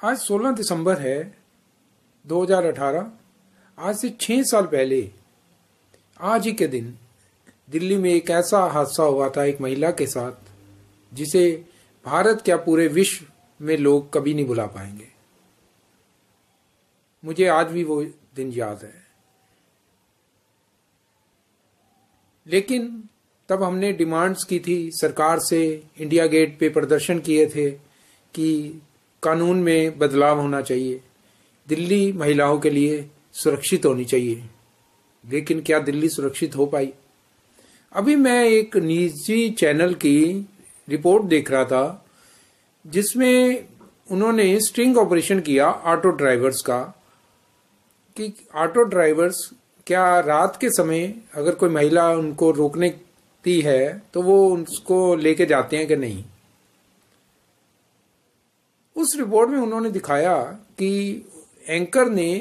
आज 16 दिसंबर है 2018। आज से 6 साल पहले आज ही के दिन दिल्ली में एक ऐसा हादसा हुआ था एक महिला के साथ जिसे भारत क्या पूरे विश्व में लोग कभी नहीं भुला पाएंगे। मुझे आज भी वो दिन याद है। लेकिन तब हमने डिमांड्स की थी सरकार से, इंडिया गेट पे प्रदर्शन किए थे कि कानून में बदलाव होना चाहिए, दिल्ली महिलाओं के लिए सुरक्षित होनी चाहिए। लेकिन क्या दिल्ली सुरक्षित हो पाई? अभी मैं एक निजी चैनल की रिपोर्ट देख रहा था जिसमें उन्होंने स्ट्रिंग ऑपरेशन किया ऑटो ड्राइवर्स का कि ऑटो ड्राइवर्स क्या रात के समय अगर कोई महिला उनको रोकने दी है तो वो उसको लेके जाते हैं कि नहीं। उस रिपोर्ट में उन्होंने दिखाया कि एंकर ने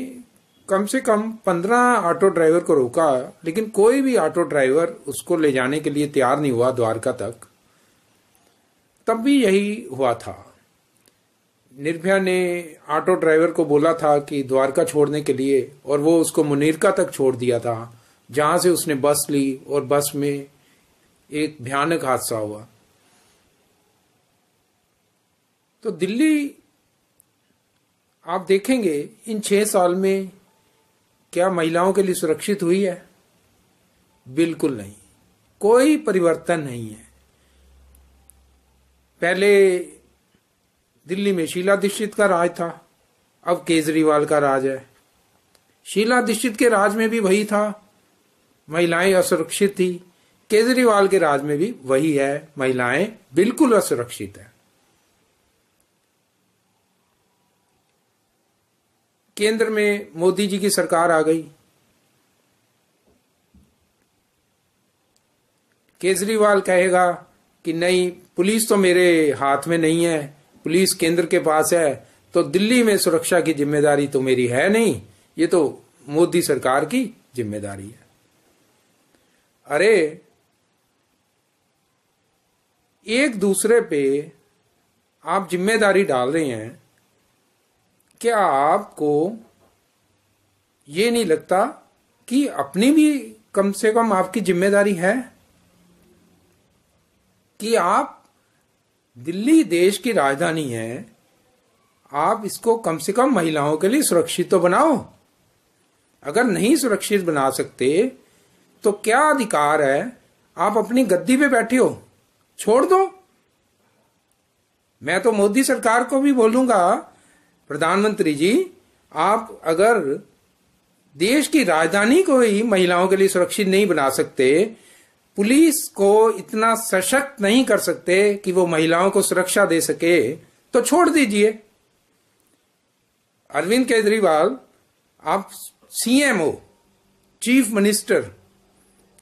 कम से कम 15 ऑटो ड्राइवर को रोका, लेकिन कोई भी ऑटो ड्राइवर उसको ले जाने के लिए तैयार नहीं हुआ द्वारका तक। तब भी यही हुआ था। निर्भया ने ऑटो ड्राइवर को बोला था कि द्वारका छोड़ने के लिए, और वो उसको मुनीरका तक छोड़ दिया था, जहां से उसने बस ली और बस में एक भयानक हादसा हुआ। तो दिल्ली आप देखेंगे इन 6 साल में क्या महिलाओं के लिए सुरक्षित हुई है? बिल्कुल नहीं, कोई परिवर्तन नहीं है। पहले दिल्ली में शीला दीक्षित का राज था, अब केजरीवाल का राज है। शीला दीक्षित के राज में भी वही था, महिलाएं असुरक्षित थी। केजरीवाल के राज में भी वही है, महिलाएं बिल्कुल असुरक्षित है। केंद्र में मोदी जी की सरकार आ गई। केजरीवाल कहेगा कि नहीं, पुलिस तो मेरे हाथ में नहीं है, पुलिस केंद्र के पास है, तो दिल्ली में सुरक्षा की जिम्मेदारी तो मेरी है नहीं, ये तो मोदी सरकार की जिम्मेदारी है। अरे एक दूसरे पे आप जिम्मेदारी डाल रहे हैं, क्या आपको ये नहीं लगता कि अपनी भी कम से कम आपकी जिम्मेदारी है कि आप दिल्ली देश की राजधानी है, आप इसको कम से कम महिलाओं के लिए सुरक्षित तो बनाओ। अगर नहीं सुरक्षित बना सकते तो क्या अधिकार है आप अपनी गद्दी पे बैठे हो? छोड़ दो। मैं तो मोदी सरकार को भी बोलूंगा, प्रधानमंत्री जी, आप अगर देश की राजधानी को ही महिलाओं के लिए सुरक्षित नहीं बना सकते, पुलिस को इतना सशक्त नहीं कर सकते कि वो महिलाओं को सुरक्षा दे सके, तो छोड़ दीजिए। अरविंद केजरीवाल, आप सीएम हो, चीफ मिनिस्टर,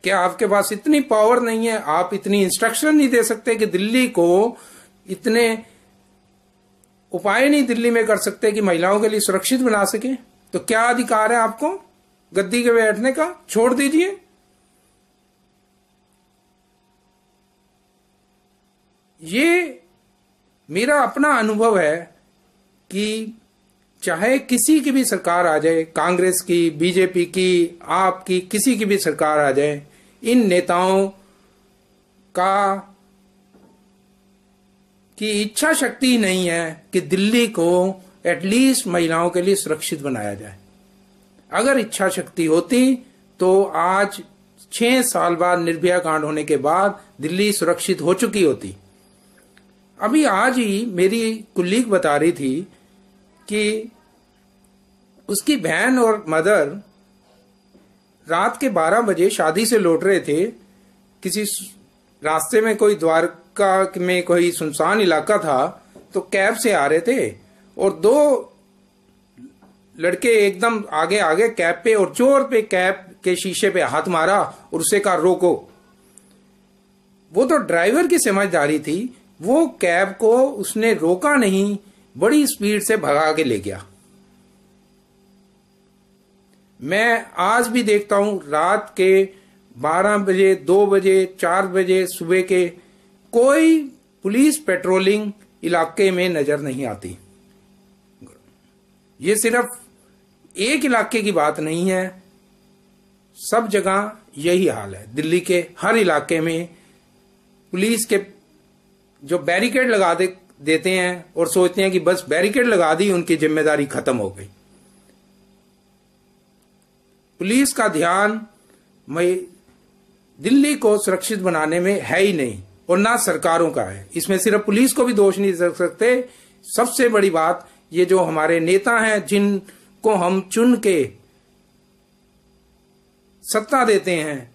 क्या आपके पास इतनी पावर नहीं है? आप इतनी इंस्ट्रक्शन नहीं दे सकते कि दिल्ली को इतने उपाय नहीं दिल्ली में कर सकते कि महिलाओं के लिए सुरक्षित बना सके? तो क्या अधिकार है आपको गद्दी के बैठने का? छोड़ दीजिए। ये मेरा अपना अनुभव है कि चाहे किसी की भी सरकार आ जाए, कांग्रेस की, बीजेपी की, आपकी, किसी की भी सरकार आ जाए, इन नेताओं का की इच्छा शक्ति नहीं है कि दिल्ली को एटलीस्ट महिलाओं के लिए सुरक्षित बनाया जाए। अगर इच्छा शक्ति होती तो आज 6 साल बाद, निर्भया कांड होने के बाद, दिल्ली सुरक्षित हो चुकी होती। अभी आज ही मेरी कुलीग बता रही थी कि उसकी बहन और मदर रात के 12 बजे शादी से लौट रहे थे। किसी रास्ते में कोई द्वारका में कोई सुनसान इलाका था, तो कैब से आ रहे थे और 2 लड़के एकदम आगे आगे कैब पे और जोर पे कैब के शीशे पे हाथ मारा और उसे कहा रोको। वो तो ड्राइवर की समझदारी थी, वो कैब को उसने रोका नहीं, बड़ी स्पीड से भगा के ले गया। मैं आज भी देखता हूं रात के 12 बजे, 2 बजे, 4 बजे सुबह के कोई पुलिस पेट्रोलिंग इलाके में नजर नहीं आती। ये सिर्फ एक इलाके की बात नहीं है, सब जगह यही हाल है। दिल्ली के हर इलाके में पुलिस के जो बैरिकेड लगा देते हैं और सोचते हैं कि बस बैरिकेड लगा दी, उनकी जिम्मेदारी खत्म हो गई। पुलिस का ध्यान दिल्ली को सुरक्षित बनाने में है ही नहीं, और ना सरकारों का है। इसमें सिर्फ पुलिस को भी दोष नहीं दे सकते। सबसे बड़ी बात, ये जो हमारे नेता हैं जिनको हम चुन के सत्ता देते हैं,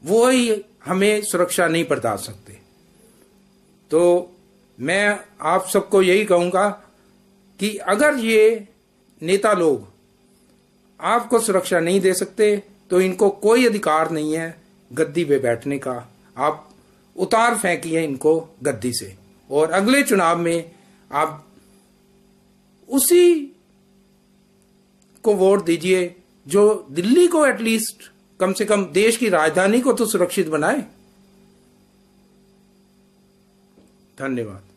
वो ही हमें सुरक्षा नहीं प्रदान सकते। तो मैं आप सबको यही कहूंगा कि अगर ये नेता लोग आपको सुरक्षा नहीं दे सकते तो इनको कोई अधिकार नहीं है गद्दी पे बैठने का। आप उतार फेंकिए इनको गद्दी से, और अगले चुनाव में आप उसी को वोट दीजिए जो दिल्ली को एटलीस्ट कम से कम देश की राजधानी को तो सुरक्षित बनाए। धन्यवाद।